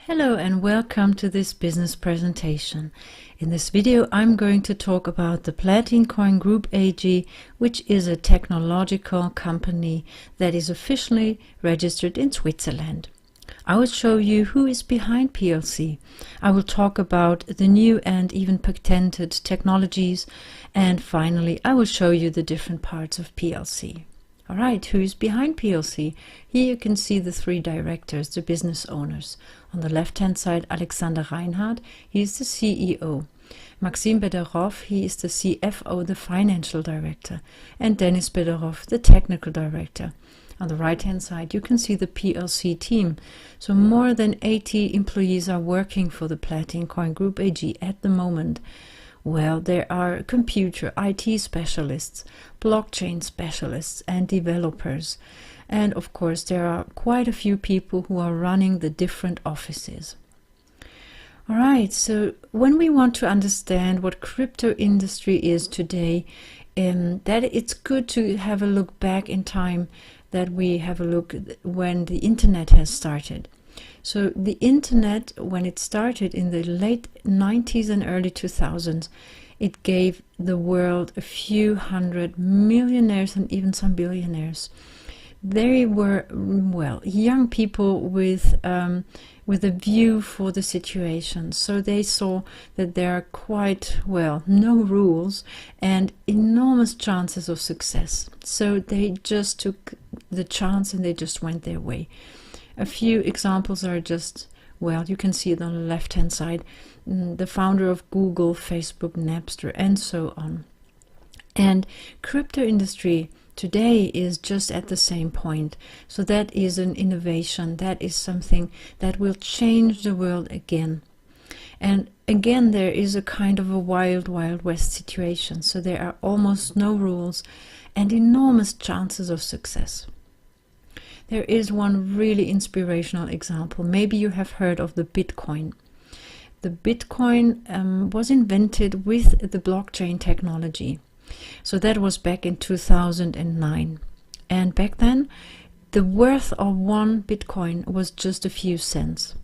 Hello and welcome to this business presentation. In this video I'm going to talk about the Platin Coin Group AG, which is a technological company that is officially registered in Switzerland. I will show you who is behind PLC. I will talk about the new and even patented technologies, and finally I will show you the different parts of PLC. Alright, who is behind PLC? Here you can see the three directors, the business owners. On the left hand side, Alexander Reinhardt, he is the CEO. Maxim Bederov, he is the CFO, the financial director. And Dennis Bederov, the technical director. On the right hand side, you can see the PLC team. So more than 80 employees are working for the Platin Coin Group AG at the moment. Well, there are computer IT specialists, blockchain specialists and developers. And of course, there are quite a few people who are running the different offices. All right, so when we want to understand what crypto industry is today, that it's good to have a look back in time, that we have a look when the internet has started. So the internet, when it started in the late 90s and early 2000s, it gave the world a few hundred millionaires and even some billionaires. They were, well, young people with a view for the situation. So they saw that there are quite, well, no rules and enormous chances of success. So they just took the chance and they just went their way. A few examples are just, well, you can see it on the left hand side, the founder of Google, Facebook, Napster, and so on. And crypto industry today is just at the same point. So that is an innovation, that is something that will change the world again. And again, there is a kind of a wild, wild west situation. So there are almost no rules and enormous chances of success. There is one really inspirational example. Maybe you have heard of the Bitcoin. The Bitcoin was invented with the blockchain technology. So that was back in 2009. And back then, the worth of one Bitcoin was just a few cents.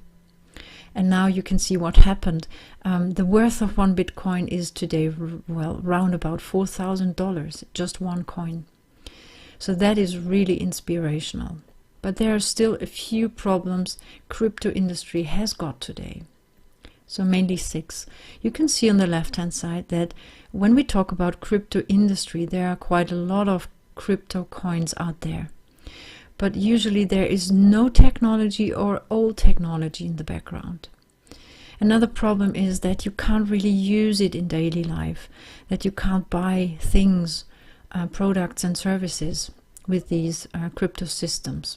And now you can see what happened. The worth of one Bitcoin is today, well, round about $4,000, just one coin. So that is really inspirational. But there are still a few problems crypto industry has got today. So mainly 6. You can see on the left hand side that when we talk about crypto industry, there are quite a lot of crypto coins out there. But usually there is no technology or old technology in the background. Another problem is that you can't really use it in daily life, that you can't buy things, products and services with these crypto systems.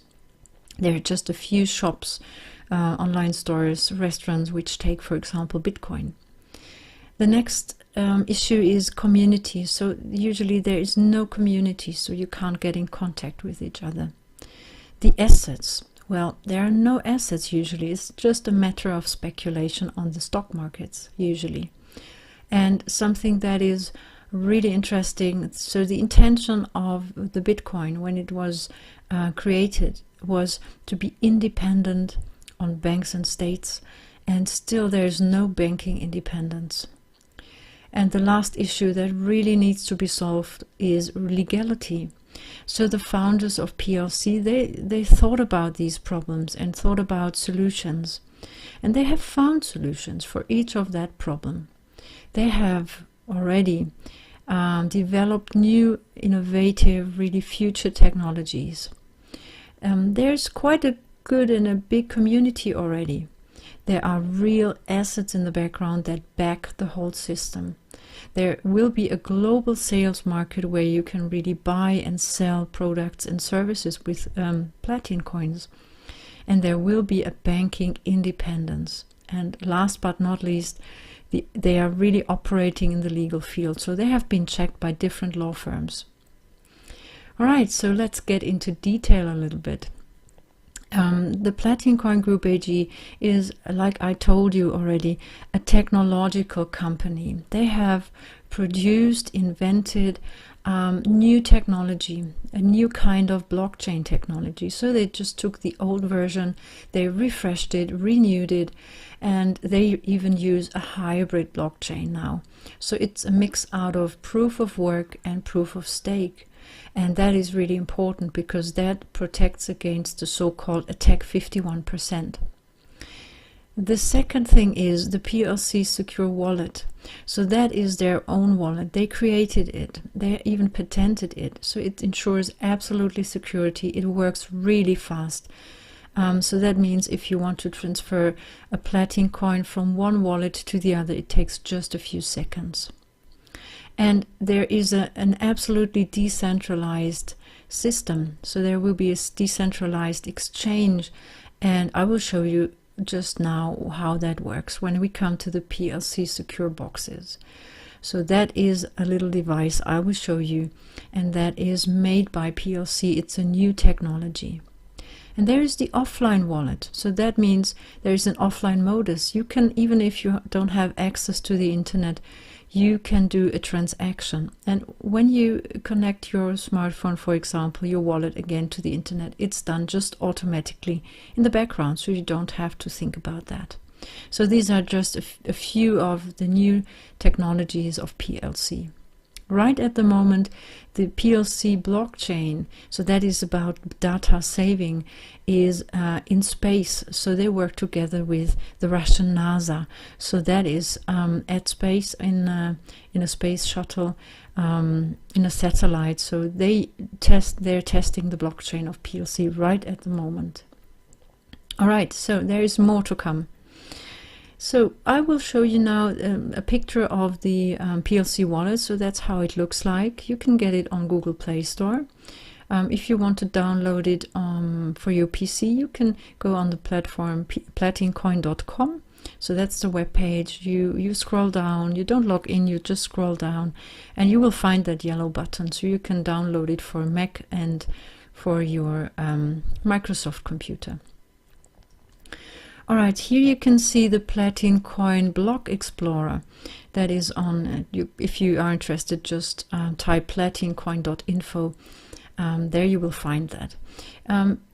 There are just a few shops, online stores, restaurants which take, for example, Bitcoin. The next issue is community. So usually there is no community, so you can't get in contact with each other. The assets. Well, there are no assets usually. It's just a matter of speculation on the stock markets usually. And something that is really interesting. So the intention of the Bitcoin when it was created was to be independent on banks and states, and still there's no banking independence. And the last issue that really needs to be solved is legality. So the founders of PLC, they thought about these problems and thought about solutions, and they have found solutions for each of that problem. They have already developed new, innovative, really future technologies. There's quite a good and a big community already. There are real assets in the background that back the whole system. There will be a global sales market where you can really buy and sell products and services with Platin coins. And there will be a banking independence. And last but not least, they are really operating in the legal field. So they have been checked by different law firms. All right, so let's get into detail a little bit. The Platin Coin Group AG is, like I told you already, a technological company. They have produced, invented new technology, a new kind of blockchain technology. So they just took the old version, they refreshed it, renewed it, and they even use a hybrid blockchain now. So it's a mix out of proof of work and proof of stake. And that is really important because that protects against the so-called attack 51%. The second thing is the PLC secure wallet. So that is their own wallet. They created it. They even patented it. So it ensures absolutely security. It works really fast. So that means if you want to transfer a Platin coin from one wallet to the other, it takes just a few seconds. And there is an absolutely decentralized system. So there will be a decentralized exchange. And I will show you just now how that works when we come to the PLC secure boxes. So that is a little device I will show you, and that is made by PLC. It's a new technology. And there is the offline wallet. So that means there is an offline modus. You can, even if you don't have access to the internet, you can do a transaction. And when you connect your smartphone, for example, your wallet again to the internet, it's done just automatically in the background, so you don't have to think about that. So these are just a few of the new technologies of PLC. Right at the moment, the PLC blockchain, so that is about data saving, is in space. So they work together with the Russian NASA. So that is at space in a space shuttle, in a satellite. So they're testing the blockchain of PLC right at the moment. All right, so there is more to come. So I will show you now a picture of the PLC wallet. So that's how it looks like. You can get it on Google Play Store. If you want to download it for your PC, you can go on the platform platincoin.com. So that's the web page. You scroll down, you don't log in, you just scroll down, and you will find that yellow button. So you can download it for Mac and for your Microsoft computer. Alright, here you can see the Platin Coin Block Explorer. That is on, if you are interested, just type platincoin.info. There you will find that.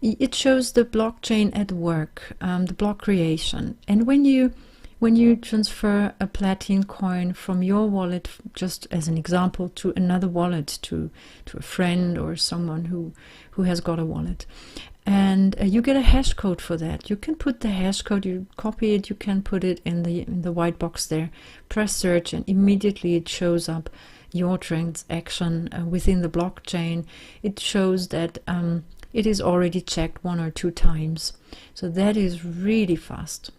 It shows the blockchain at work, the block creation. And when you transfer a Platin coin from your wallet, just as an example, to another wallet, to a friend or someone who has got a wallet, and you get a hash code for that. You can put the hash code, you copy it, you can put it in the white box there, press search, and immediately it shows up your transaction within the blockchain. It shows that it is already checked 1 or 2 times. So that is really fast.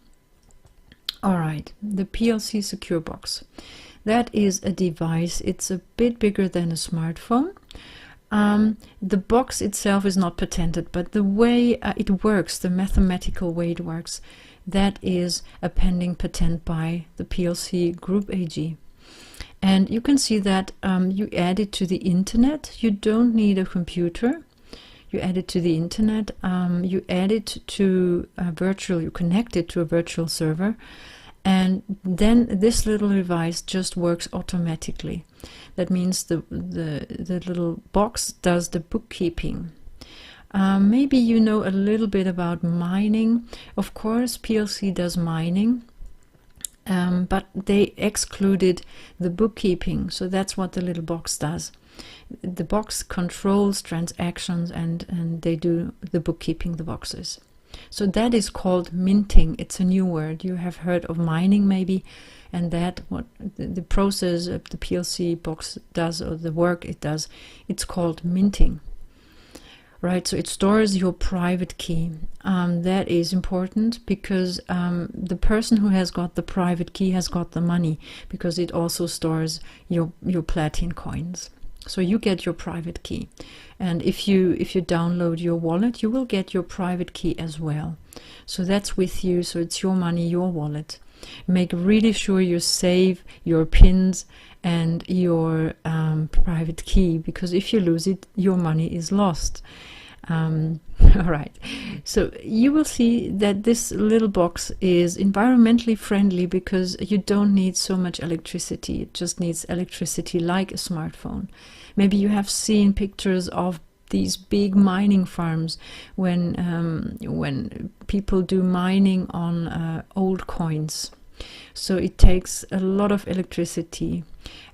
Alright, the PLC Secure Box. That is a device. It's a bit bigger than a smartphone. The box itself is not patented, but the way it works, the mathematical way it works, that is a pending patent by the PLC Group AG. And you can see that you add it to the internet. You don't need a computer. You add it to the internet. You add it to a virtual, you connect it to a virtual server. And then this little device just works automatically. That means the little box does the bookkeeping. Maybe you know a little bit about mining. Of course, PLC does mining, but they excluded the bookkeeping. So that's what the little box does. The box controls transactions, and they do the bookkeeping, the boxes. So that is called minting. It's a new word. You have heard of mining maybe, and that what the process of the PLC box does, or the work it does, it's called minting. Right, so it stores your private key. That is important because the person who has got the private key has got the money, because it also stores your Platin coins. So you get your private key, and if you download your wallet, you will get your private key as well. So that's with you, so it's your money, your wallet. Make really sure you save your pins and your private key, because if you lose it, your money is lost. All right, so you will see that this little box is environmentally friendly because you don't need so much electricity. It just needs electricity like a smartphone. Maybe you have seen pictures of these big mining farms when people do mining on old coins. So it takes a lot of electricity,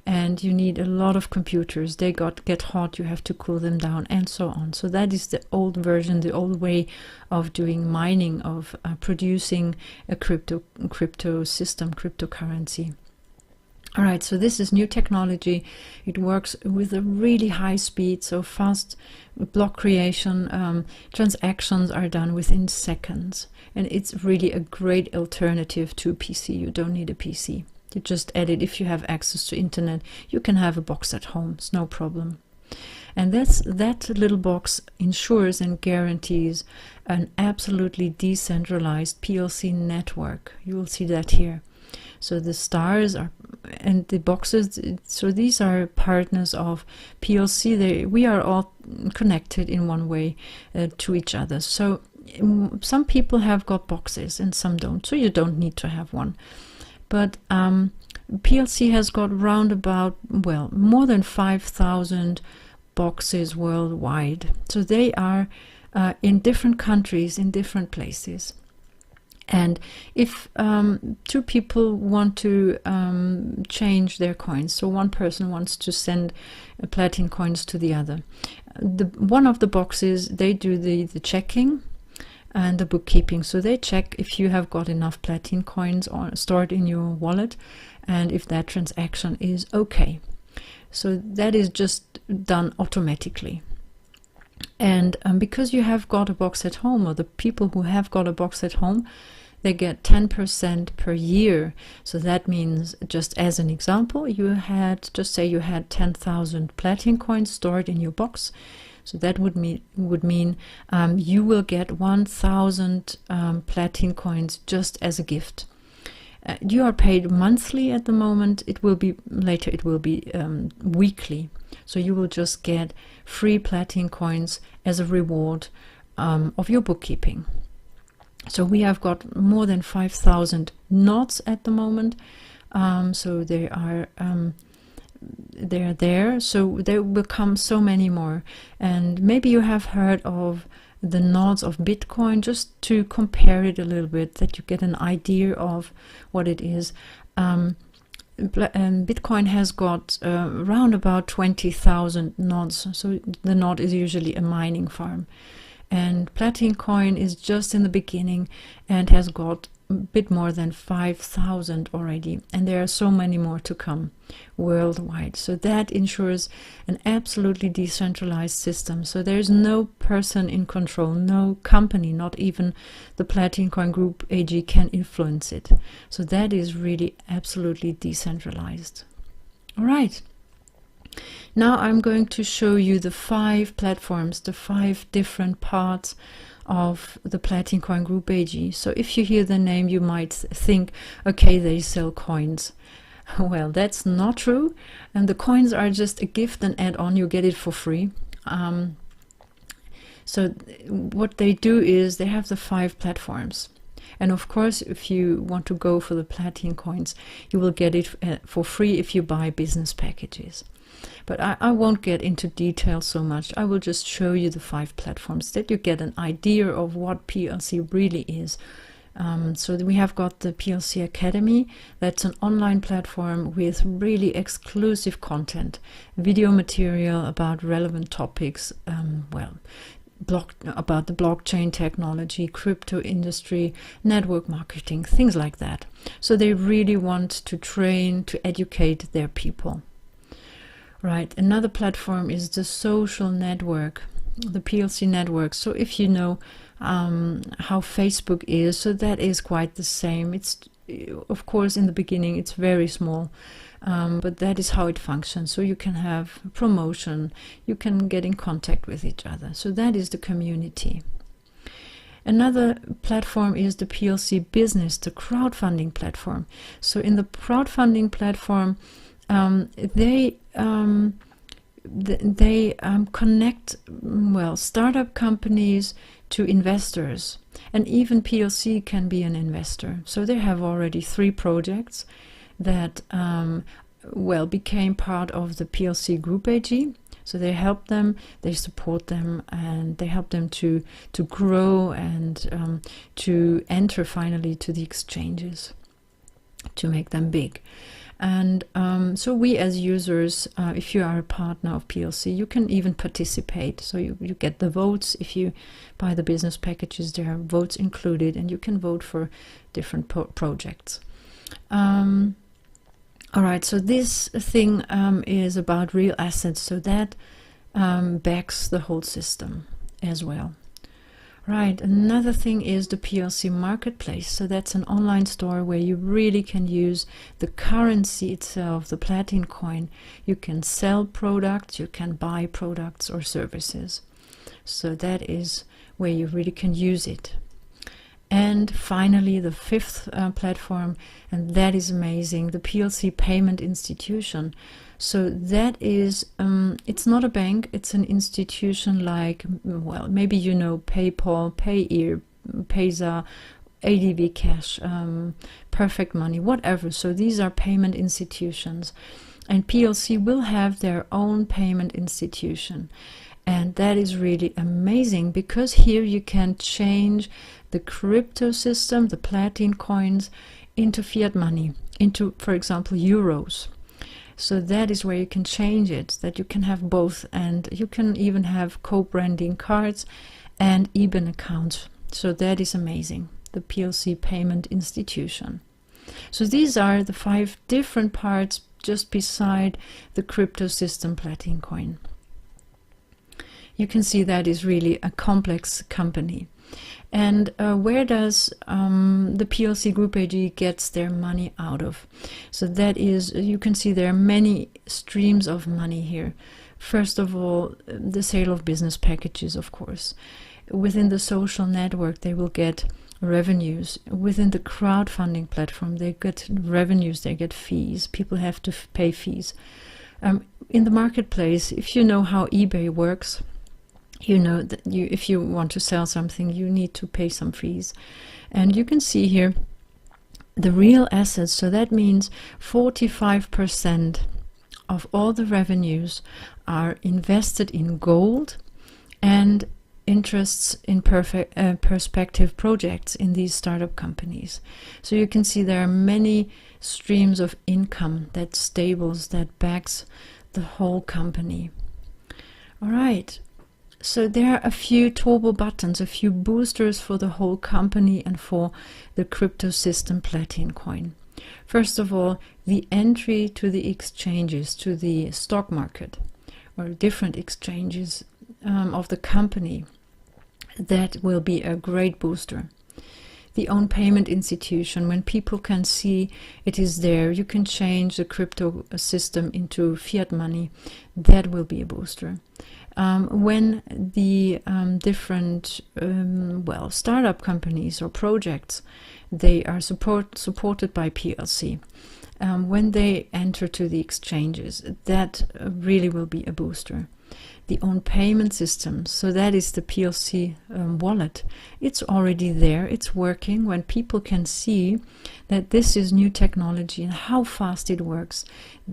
and you need a lot of computers. They get hot, you have to cool them down, and so on. So that is the old version, the old way of doing mining, of producing a crypto system, cryptocurrency. All right, so this is new technology. It works with a really high speed, so fast block creation. Transactions are done within seconds, and it's really a great alternative to a PC. You don't need a PC. You just add it. If you have access to internet, you can have a box at home. It's no problem. And that little box ensures and guarantees an absolutely decentralized PLC network. You will see that here. So the stars are, and the boxes, so these are partners of PLC. We are all connected in one way to each other. So some people have got boxes and some don't, so you don't need to have one. But PLC has got round about, well, more than 5,000 boxes worldwide. So they are in different countries, in different places. And if two people want to change their coins, so one person wants to send Platin coins to the other, one of the boxes, they do the checking and the bookkeeping. So they check if you have got enough Platin coins stored in your wallet, and if that transaction is okay. So that is just done automatically. And because you have got a box at home, or the people who have got a box at home, they get 10% per year. So that means, just as an example, you had, just say you had 10,000 Platin coins stored in your box. So that would mean you will get 1,000 Platin coins just as a gift. You are paid monthly at the moment. It will be later. It will be weekly. So you will just get free Platin coins as a reward of your bookkeeping. So we have got more than 5,000 knots at the moment. So they are there. So there will come so many more. And maybe you have heard of the nodes of Bitcoin, just to compare it a little bit, that you get an idea of what it is. Bitcoin has got around about 20,000 nodes. So the node is usually a mining farm. And Platin Coin is just in the beginning and has got a bit more than 5,000 already, and there are so many more to come worldwide. So that ensures an absolutely decentralized system. So there's no person in control, no company, not even the Platin Coin Group AG can influence it. So that is really absolutely decentralized. All right. Now I'm going to show you the 5 platforms, the 5 different parts of the Platin Coin Group AG. So if you hear the name, you might think, okay, they sell coins. Well, that's not true. And the coins are just a gift and add-on. You get it for free. So what they do is they have the 5 platforms. And of course, if you want to go for the Platin coins, you will get it for free if you buy business packages. But I won't get into detail so much. I will just show you the 5 platforms that you get an idea of what PLC really is. So we have got the PLC Academy. That's an online platform with really exclusive content, video material about relevant topics, about the blockchain technology, crypto industry, network marketing, things like that. So they really want to train, to educate their people. Right, another platform is the social network, the PLC network. So if you know how Facebook is, so that is quite the same. It's, of course, in the beginning it's very small, but that is how it functions. So you can have promotion, you can get in contact with each other. So that is the community. Another platform is the PLC Business, the crowdfunding platform. So in the crowdfunding platform, they they connect, well, startup companies to investors, and even PLC can be an investor. So they have already 3 projects that well, became part of the PLC Group AG. So they help them, they support them, and they help them to grow and to enter finally to the exchanges, to make them big. And so we as users, if you are a partner of PLC, you can even participate. So you get the votes. If you buy the business packages, there are votes included, and you can vote for different projects. All right, so this thing is about real assets, so that backs the whole system as well. Right, another thing is the PLC marketplace. So that's an online store where you really can use the currency itself, the Platin Coin. You can sell products, you can buy products or services. So that is where you really can use it. And finally, the 5th platform, and that is amazing, the PLC payment institution. So that is, it's not a bank, it's an institution like, well, maybe you know PayPal, Payeer, Payza, ADB Cash, Perfect Money, whatever. So these are payment institutions. And PLC will have their own payment institution. And that is really amazing, because here you can change the crypto system, the Platin coins, into fiat money, into, for example, euros. So that is where you can change it, that you can have both, and you can even have co-branding cards and IBAN accounts. So that is amazing, the PLC payment institution. So these are the 5 different parts just beside the crypto system Platin Coin. You can see that is really a complex company. And where does the PLC Group AG gets their money out of? So that is, you can see there are many streams of money here. First of all, the sale of business packages, of course. Within the social network, they will get revenues. Within the crowdfunding platform, they get revenues, they get fees. People have to pay fees. In the marketplace, if you know how eBay works, you know that if you want to sell something, you need to pay some fees. And you can see here the real assets. So that means 45% of all the revenues are invested in gold and interests in perspective projects in these startup companies. So you can see there are many streams of income that stables, that backs the whole company. All right. So there are a few turbo buttons, a few boosters for the whole company and for the crypto system Platin Coin. First of all, the entry to the exchanges, to the stock market or different exchanges of the company. That will be a great booster. The own payment institution, when people can see it is there, you can change the crypto system into fiat money, that will be a booster. When the different well, startup companies or projects, they are supported by PLC. When they enter to the exchanges, that really will be a booster. The own payment system, so that is the PLC wallet. It's already there, it's working. When people can see that this is new technology and how fast it works,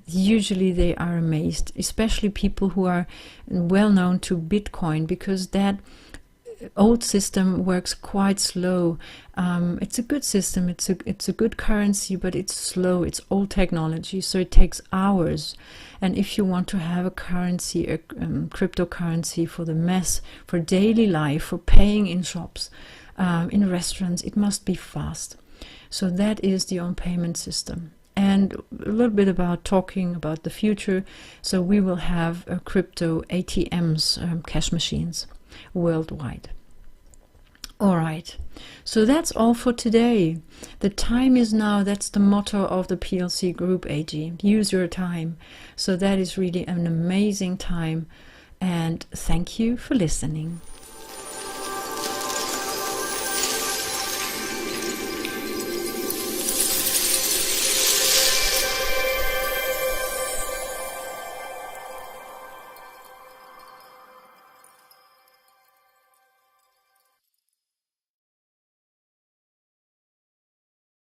usually they are amazed, especially people who are well known to Bitcoin, because that old system works quite slow. It's a good system, it's a good currency, but it's slow, it's old technology, so it takes hours. And if you want to have a currency, a cryptocurrency for the mass, for daily life, for paying in shops, in restaurants, it must be fast. So that is the own payment system. And a little bit about talking about the future. So we will have crypto ATMs, cash machines, worldwide. All right, so that's all for today. The time is now. That's the motto of the PLC Group AG. Use your time. So that is really an amazing time. And thank you for listening.